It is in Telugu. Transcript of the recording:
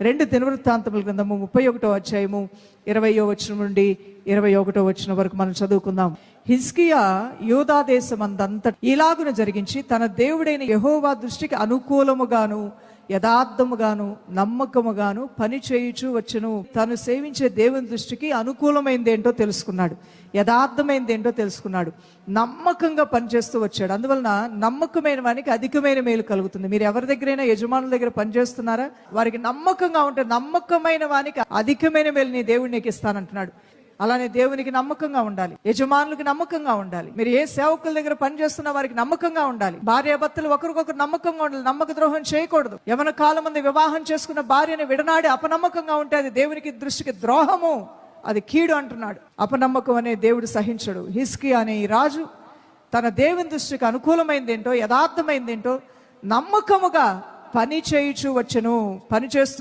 2 దినవృత్తాంతముల గ్రంథము 31వ అధ్యాయము 20వ వచనం నుండి 21వ వచనం వరకు మనం చదువుకుందాం. హిజ్కియా యూదా దేశమందంతటా ఇలాగున జరిగించి తన దేవుడైన యెహోవా దృష్టికి అనుకూలముగాను యథార్థముగాను నమ్మకముగాను పని చేయుచు వచ్చును. తను సేవించే దేవుని దృష్టికి అనుకూలమైంది ఏంటో తెలుసుకున్నాడు, యథార్థమైంది ఏంటో తెలుసుకున్నాడు, నమ్మకంగా పనిచేస్తూ వచ్చాడు. అందువలన నమ్మకమైన వానికి అధికమైన మేలు కలుగుతుంది. మీరు ఎవరి దగ్గరైనా యజమానుల దగ్గర పనిచేస్తున్నారా? వారికి నమ్మకంగా ఉంటే నమ్మకమైన వానికి అధికమైన మేలు నీ దేవుడు నీకు ఇస్తానంటున్నాడు. అలానే దేవునికి నమ్మకంగా ఉండాలి, యజమానులకు నమ్మకంగా ఉండాలి. మీరు ఏ సేవకుల దగ్గర పనిచేస్తున్న వారికి నమ్మకంగా ఉండాలి. భార్యాభర్తలు ఒకరికొకరు నమ్మకంగా ఉండాలి, నమ్మక ద్రోహం చేయకూడదు. యవన కాలం మంది వివాహం చేసుకున్న భార్యని విడనాడి అపనమ్మకంగా ఉంటే అది దేవునికి దృష్టికి ద్రోహము, అది కీడు అంటున్నాడు. అపనమ్మకం అనే దేవుడు సహించడు. హిజ్కియా అనే ఈ రాజు తన దేవుని దృష్టికి అనుకూలమైంది ఏంటో యథార్థమైంది ఏంటో నమ్మకముగా పని చేయుచు వచ్చెను. పని చేస్తూ